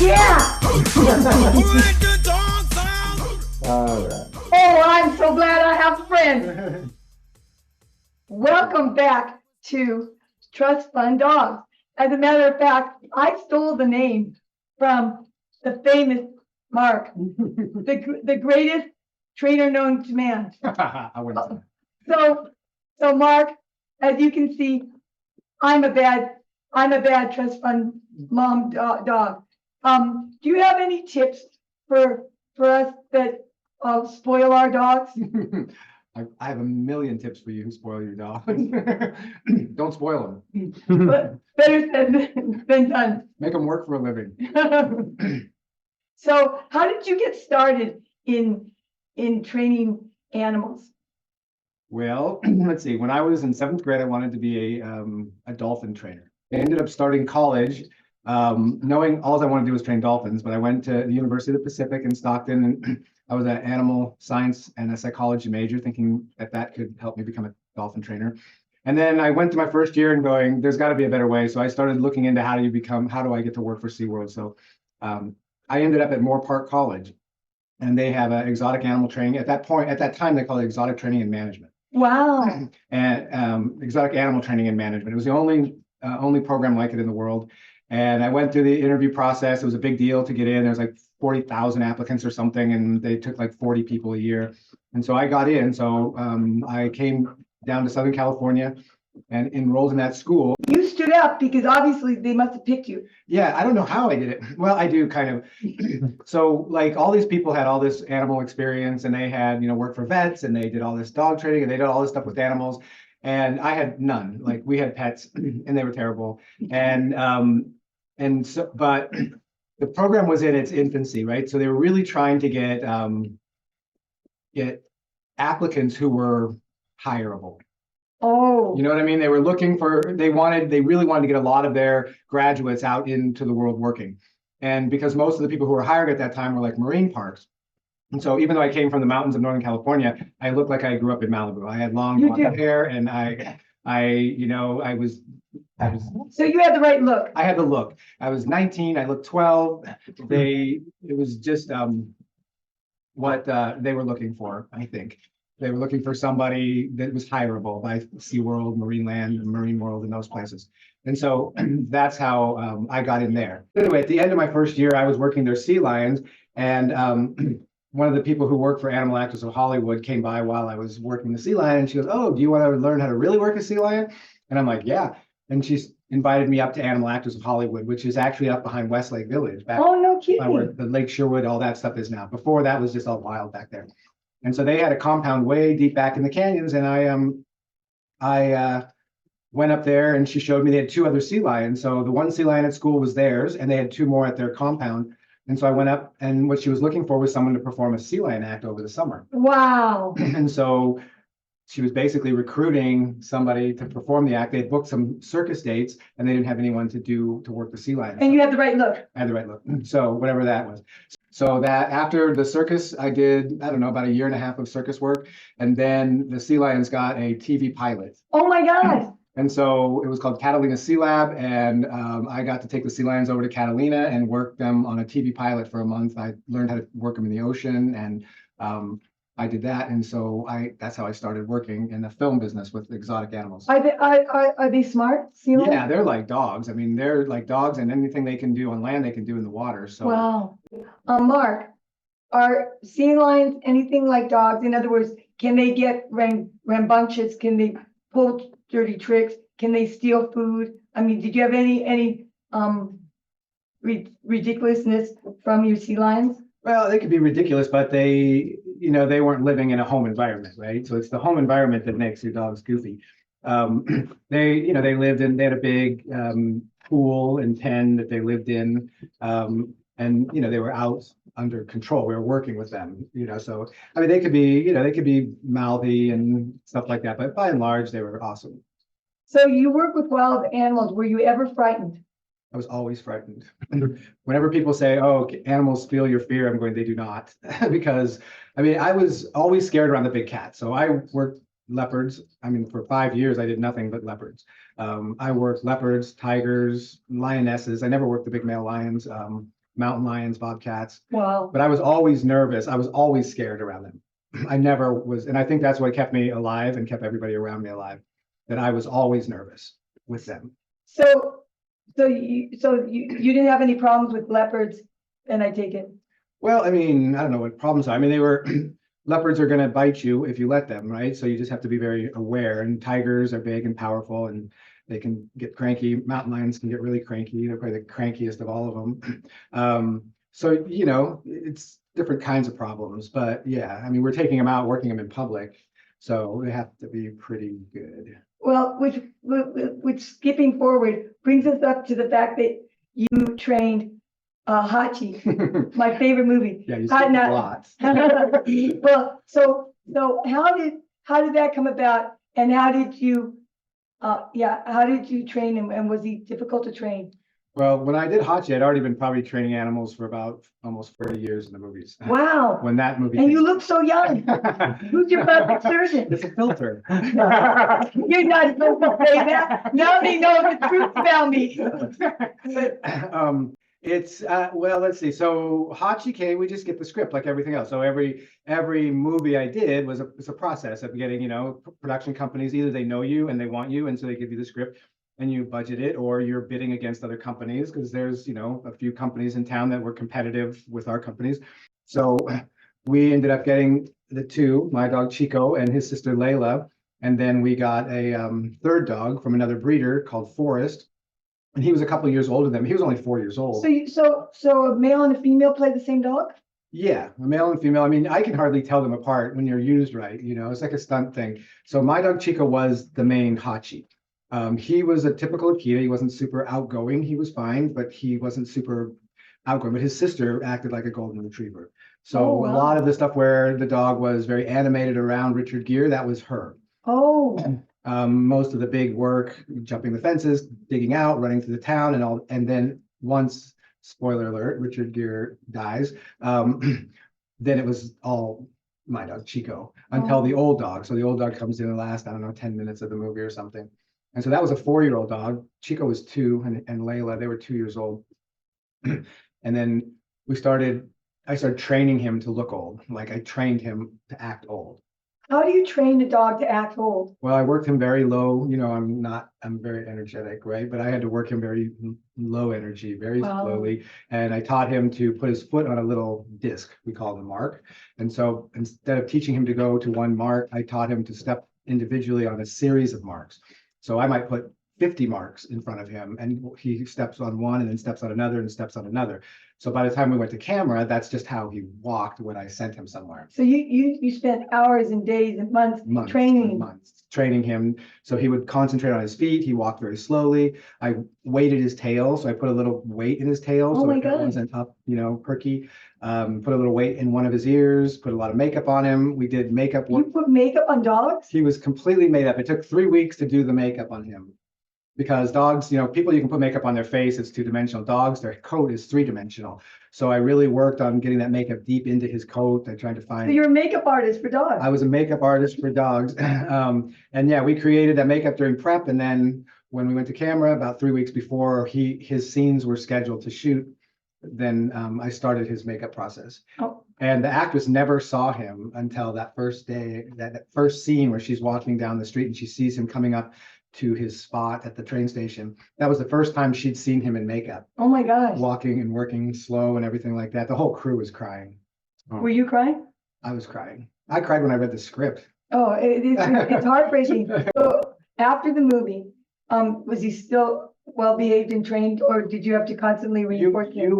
Yeah! All right. Oh, I'm so glad I have a friend. Welcome back to Trust Fund Dogs. As a matter of fact, I stole the name from the famous Mark, the greatest trainer known to man. I wouldn't say So Mark, as you can see, I'm a bad trust fund mom dog. Do you have any tips for us that spoil our dogs? I have a million tips for you who spoil your dogs. Don't spoil them. But better said than done. Make them work for a living. So how did you get started in training animals? Well, let's see. When I was in seventh grade, I wanted to be a dolphin trainer. I ended up starting college, knowing all I wanted to do was train dolphins, but I went to the University of the Pacific in Stockton, and I was an animal science and a psychology major, thinking that could help me become a dolphin trainer. And then I went to my first year and going, there's got to be a better way. So I started looking into how do I get to work for SeaWorld? So I ended up at Moore Park College, and they have exotic animal training. At that time, they called it exotic training and management. Wow. And exotic animal training and management. It was the only program like it in the world. And I went through the interview process. It was a big deal to get in. There was like 40,000 applicants or something, and they took like 40 people a year. And so I got in. So I came down to Southern California and enrolled in that school. You stood up because obviously they must have picked you. Yeah, I don't know how I did it. Well, I do kind of. So like all these people had all this animal experience, and they had, worked for vets, and they did all this dog training, and they did all this stuff with animals. And I had none. Like we had pets and they were terrible. And so, but the program was in its infancy, right? So they were really trying to get applicants who were hireable. Oh. You know what I mean? They really wanted to get a lot of their graduates out into the world working. And because most of the people who were hired at that time were like marine parks. And so even though I came from the mountains of Northern California, I looked like I grew up in Malibu. I had long blonde hair, and I was. So you had the right look. I had the look. I was 19. I looked 12. It was just what they were looking for, I think. They were looking for somebody that was hireable by SeaWorld, Marineland, Marine World, and those places. And so that's how I got in there. Anyway, at the end of my first year, I was working their sea lions, and one of the people who worked for Animal Actors of Hollywood came by while I was working the sea lion, and she goes, "Oh, do you want to learn how to really work a sea lion?" And I'm like, "Yeah." And she invited me up to Animal Actors of Hollywood, which is actually up behind Westlake Village, back no kidding. where the Lake Sherwood, all that stuff is now. Before that was just all wild back there. And so they had a compound way deep back in the canyons, and I went up there, and she showed me they had two other sea lions. So the one sea lion at school was theirs, and they had two more at their compound. And so I went up, and what she was looking for was someone to perform a sea lion act over the summer. Wow. And so she was basically recruiting somebody to perform the act. They had booked some circus dates, and they didn't have anyone to work the sea lion. And you had the right look. I had the right look. So whatever that was. So that after the circus, I did, I don't know, about a year and a half of circus work. And then the Sea Lions got a TV pilot. Oh my God. And so it was called Catalina Sea Lab. And I got to take the Sea Lions over to Catalina and work them on a TV pilot for a month. I learned how to work them in the ocean, and I did that. And so that's how I started working in the film business with exotic animals. Are they smart? Sea lions? Yeah, they're like dogs. I mean, they're like dogs, and anything they can do on land, they can do in the water. So wow. Mark, are sea lions anything like dogs? In other words, can they get rambunctious? Can they pull dirty tricks? Can they steal food? I mean, did you have any ridiculousness from your sea lions? Well, they could be ridiculous, but they weren't living in a home environment, right? So it's the home environment that makes your dogs goofy. They had a big pool and pen that they lived in. And they were out under control. We were working with them, so I mean they could be mouthy and stuff like that, but by and large they were awesome. So you work with wild animals. Were you ever frightened? I was always frightened. Whenever people say, "Oh, animals feel your fear," I'm going, they do not. Because I mean I was always scared around the big cats. So I worked leopards. I mean, for 5 years I did nothing but leopards. I worked leopards, tigers, lionesses. I never worked the big male lions. mountain lions, bobcats. Wow. But I was always nervous. I was always scared around them. I never was, and I think that's what kept me alive and kept everybody around me alive, that I was always nervous with them. So, you didn't have any problems with leopards, and I take it. Well, I mean, I don't know what problems are. I mean, they were leopards are going to bite you if you let them, right? So you just have to be very aware. And tigers are big and powerful, and they can get cranky. Mountain lions can get really cranky. They're probably the crankiest of all of them. So you know, it's different kinds of problems. But yeah, I mean, we're taking them out, working them in public, so they have to be pretty good. Well, which skipping forward brings us up to the fact that you trained Hachi, my favorite movie. Yeah, you Hot skipped a Nut. lot. Well, so how did that come about, and how did you train him, and was he difficult to train? Well, when I did Hachi, I'd already been probably training animals for about almost 40 years in the movies. Wow. When that movie And came. you look so young. Who's your plastic surgeon? It's a filter. You're not supposed to say that. Now they know the truth about me. Well, let's see. So Hachi came, we just get the script like everything else. So every movie I did was it's a process of getting, you know, production companies, either they know you and they want you, and so they give you the script and you budget it, or you're bidding against other companies, because there's, you know, a few companies in town that were competitive with our companies. So we ended up getting the two, my dog Chico and his sister Layla. And then we got a third dog from another breeder called Forrest. And he was a couple of years older than me. He was only 4 years old. So a male and a female play the same dog? Yeah, a male and female. I mean, I can hardly tell them apart when you're used right. You know, it's like a stunt thing. So my dog Chico was the main Hachi. He was a typical Akita. He wasn't super outgoing. He was fine, but he wasn't super outgoing. But his sister acted like a golden retriever. So Oh, wow. a lot of the stuff where the dog was very animated around Richard Gere, that was her. Oh, Most of the big work, jumping the fences, digging out, running through the town, and all. And then once, spoiler alert, Richard Gere dies, then it was all my dog Chico until the old dog. So the old dog comes in the last, I don't know, 10 minutes of the movie or something. And so that was a 4-year-old dog. Chico was 2, and Layla, they were 2 years old. And then I started training him to look old. Like I trained him to act old. how do you train a dog to act old? Well, I worked him very low. You know, I'm very energetic, right? But I had to work him very low energy, very Wow. slowly. And I taught him to put his foot on a little disc, we call it a mark. And so instead of teaching him to go to one mark, I taught him to step individually on a series of marks. So I might put 50 marks in front of him, and he steps on one and then steps on another and steps on another. So by the time we went to camera, that's just how he walked when I sent him somewhere. So you spent hours and days and months training. Months training him. So he would concentrate on his feet. He walked very slowly. I weighted his tail. So I put a little weight in his tail. Oh so my it God. wasn't up, you know, perky. Put a little weight in one of his ears, put a lot of makeup on him. We did makeup You work. put makeup on dogs? He was completely made up. It took 3 weeks to do the makeup on him. Because dogs, you know, people, you can put makeup on their face, it's 2-dimensional. Dogs, their coat is 3-dimensional. So I really worked on getting that makeup deep into his coat. I tried to find. So you're a makeup artist for dogs? I was a makeup artist for dogs. And yeah, we created that makeup during prep. And then when we went to camera about 3 weeks before his scenes were scheduled to shoot, then I started his makeup process. Oh. And the actress never saw him until that first day, that first scene where she's walking down the street and she sees him coming up to his spot at the train station. That was the first time she'd seen him in makeup. Oh my gosh. Walking and working slow and everything like that. The whole crew was crying. Were you crying? I was crying. I cried when I read the script. Oh, it's heartbreaking. So after the movie, was he still well behaved and trained, or did you have to constantly reinforce him?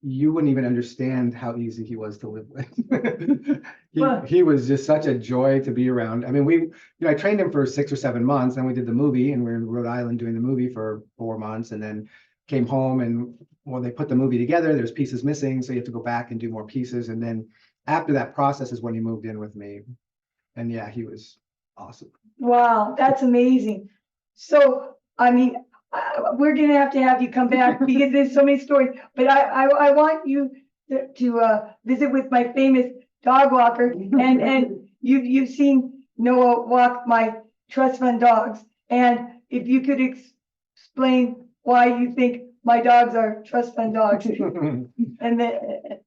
You wouldn't even understand how easy he was to live with. Well- He was just such a joy to be around. I mean, I trained him for 6 or 7 months, and we did the movie, and we were in Rhode Island doing the movie for 4 months, and then came home, and when they put the movie together, there's pieces missing, so you have to go back and do more pieces. And then after that process is when he moved in with me. And yeah, he was awesome. Wow, that's amazing. So, I mean, we're gonna have you come back because there's so many stories, but I want you to visit with my famous dog walker, and you've seen Noah walk my trust fund dogs, and if you could explain why you think my dogs are trust fund dogs. And then,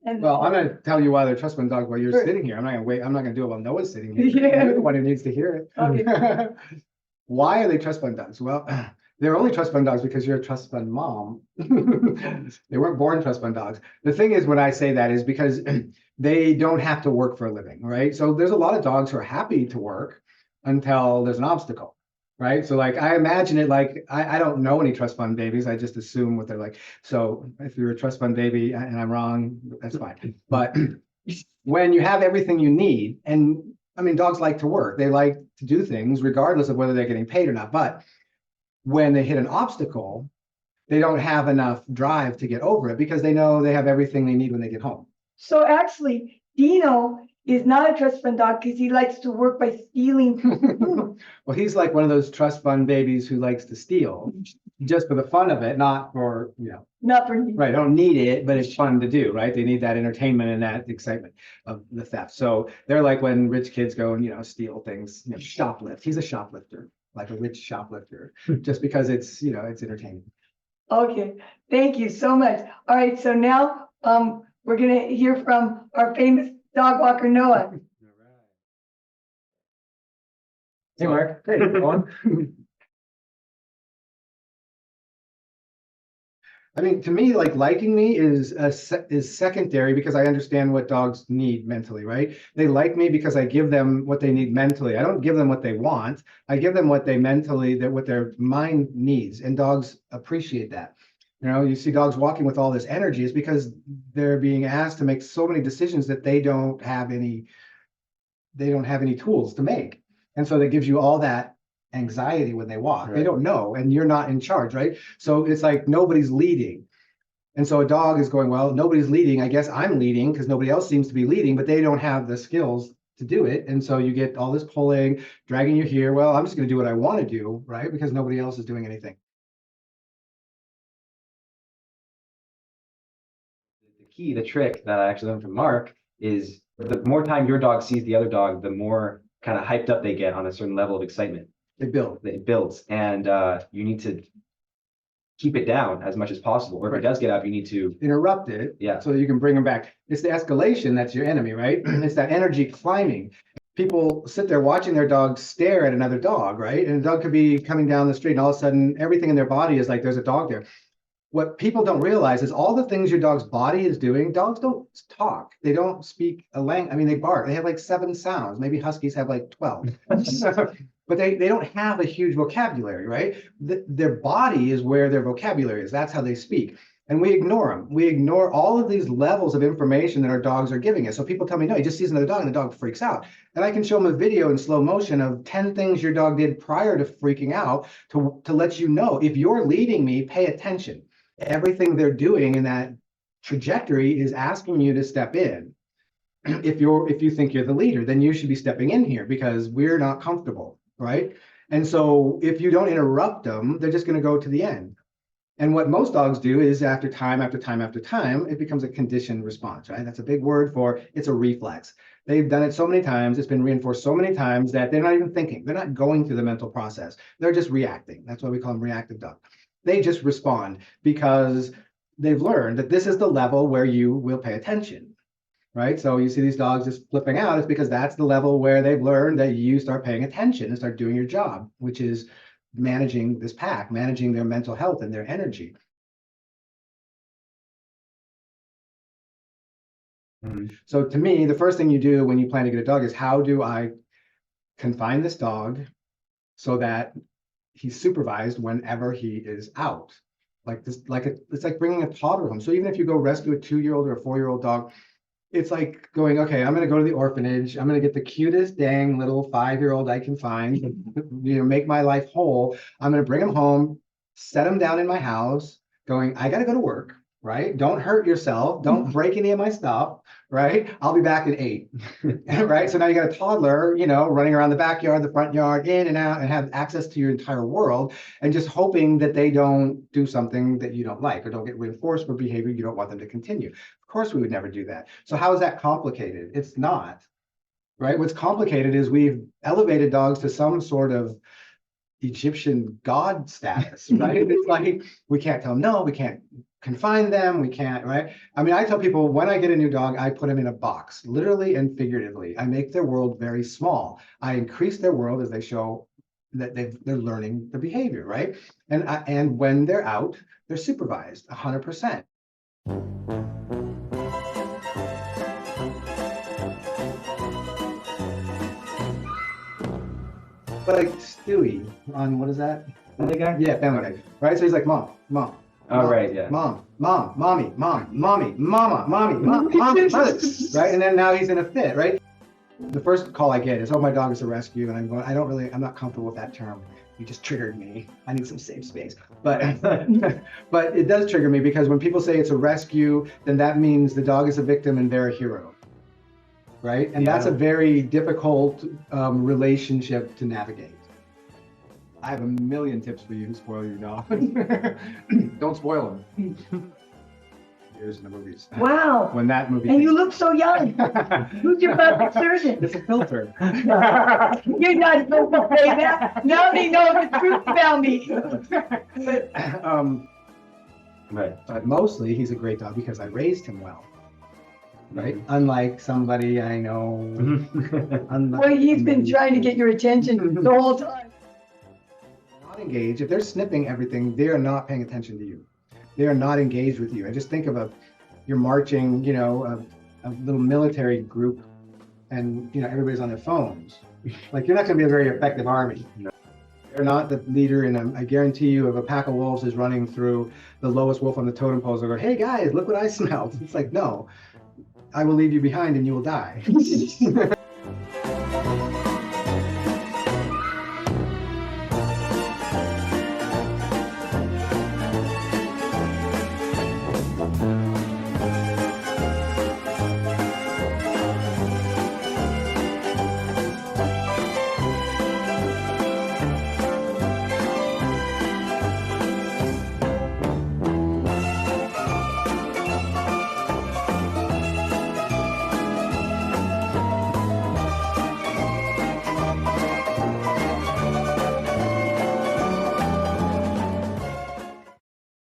and. Well, I'm gonna tell you why they're trust fund dogs while you're Sure. sitting here. I'm not gonna wait. I'm not gonna do it while Noah's sitting here. Yeah. You're the one who needs to hear it. Okay. Why are they trust fund dogs? Well, they're only trust fund dogs because you're a trust fund mom. They weren't born trust fund dogs. The thing is, when I say that is because they don't have to work for a living, right? So there's a lot of dogs who are happy to work until there's an obstacle, right? So like, I imagine it like, I don't know any trust fund babies. I just assume what they're like. So if you're a trust fund baby and I'm wrong, that's fine. But when you have everything you need, and I mean, dogs like to work, they like to do things regardless of whether they're getting paid or not. But when they hit an obstacle, they don't have enough drive to get over it because they know they have everything they need when they get home. So actually, Dino is not a trust fund dog because he likes to work by stealing food. Well, he's like one of those trust fund babies who likes to steal just for the fun of it, not for, Not for me. right, they don't need it, but it's fun to do, right? They need that entertainment and that excitement of the theft. So they're like when rich kids go and, steal things, shoplift. He's a shoplifter, like a rich shoplifter, just because it's, it's entertaining. Okay, thank you so much. All right, so now we're gonna hear from our famous dog walker, Noah. Hey, Mark. Hey, everyone. I mean, to me, like liking me is secondary because I understand what dogs need mentally, right? They like me because I give them what they need mentally. I don't give them what they want. I give them what they mentally, what their mind needs, and dogs appreciate that. You see dogs walking with all this energy is because they're being asked to make so many decisions that they don't have any tools to make. And so that gives you all that anxiety when they walk. Right. They don't know, and you're not in charge, right? So it's like nobody's leading. And so a dog is going, well, nobody's leading. I guess I'm leading because nobody else seems to be leading, but they don't have the skills to do it. And so you get all this pulling, dragging you here. Well, I'm just going to do what I want to do, right? Because nobody else is doing anything. The trick that I actually learned from Mark is the more time your dog sees the other dog, the more kind of hyped up they get on a certain level of excitement. It builds, and you need to keep it down as much as possible. Or if it does get up, you need to interrupt it, yeah, so that you can bring them back. It's the escalation that's your enemy, right? It's that energy climbing. People sit there watching their dog stare at another dog, right? And a dog could be coming down the street, and all of a sudden, everything in their body is like there's a dog there. What people don't realize is all the things your dog's body is doing. Dogs don't talk. They don't speak a language. I mean, they bark. They have like 7 sounds. Maybe huskies have like 12. But they don't have a huge vocabulary, right? Their body is where their vocabulary is. That's how they speak. And we ignore them. We ignore all of these levels of information that our dogs are giving us. So people tell me, no, he just sees another dog and the dog freaks out. And I can show them a video in slow motion of 10 things your dog did prior to freaking out to let you know, if you're leading me, pay attention. Everything they're doing in that trajectory is asking you to step in. If you think you're the leader, then you should be stepping in here because we're not comfortable, right? And so if you don't interrupt them, they're just going to go to the end. And what most dogs do is after time, after time, after time, it becomes a conditioned response, right? That's a big word for it's a reflex. They've done it so many times, it's been reinforced so many times that they're not even thinking. They're not going through the mental process. They're just reacting. That's why we call them reactive dogs. They just respond because they've learned that this is the level where you will pay attention, right? So you see these dogs just flipping out. It's because that's the level where they've learned that you start paying attention and start doing your job, which is managing this pack, managing their mental health and their energy. So to me, the first thing you do when you plan to get a dog is, how do I confine this dog so that he's supervised whenever he is out? Like this, it's like bringing a toddler home. So even if you go rescue a 2-year-old or a 4-year-old dog, it's like going, okay, I'm going to go to the orphanage. I'm going to get the cutest dang little 5-year-old I can find, make my life whole. I'm going to bring him home, set him down in my house, going, I got to go to work, right? Don't hurt yourself. Don't break any of my stuff, right? I'll be back at 8, right? So now you got a toddler, running around the backyard, the front yard, in and out, and have access to your entire world, and just hoping that they don't do something that you don't like or don't get reinforced for behavior you don't want them to continue. Of course, we would never do that. So how is that complicated? It's not, right? What's complicated is we've elevated dogs to some sort of Egyptian god status, right? It's like, we can't tell them no, we can't confine them, we can't, right? I mean, I tell people when I get a new dog, I put them in a box, literally and figuratively. I make their world very small. I increase their world as they show that they're learning the behavior, right? And when they're out, they're supervised 100%. But like Stewie on, what is that? Family Guy? Yeah, Family Guy, right? So he's like, mom, mom. Oh, mom, right, yeah. Mom, mom, mommy, mom, mommy, mama, mommy, mom, mom, mother, right? And then now he's in a fit, right? The first call I get is, oh, my dog is a rescue. And I'm going, I'm not comfortable with that term. You just triggered me. I need some safe space. But, but it does trigger me because when people say it's a rescue, then that means the dog is a victim and they're a hero. Right? And that's a very difficult relationship to navigate. I have a million tips for you to spoil your dog. Don't spoil him. Here's in the movies. Wow. When that movie. And you look so young. Who's your plastic surgeon? It's a filter. You're not supposed to say that. Now they know the truth about me. Right. But mostly he's a great dog because I raised him well. Right? Unlike somebody I know. Well, he's been trying to get your attention the whole time. Not engaged. If they're sniffing everything, they are not paying attention to you. They are not engaged with you. I just think of you're marching, a little military group, and everybody's on their phones. Like, you're not going to be a very effective army. They're not the leader, and I guarantee you, if a pack of wolves is running through, the lowest wolf on the totem pole will go, "Hey guys, look what I smelled." It's like, no, I will leave you behind and you will die.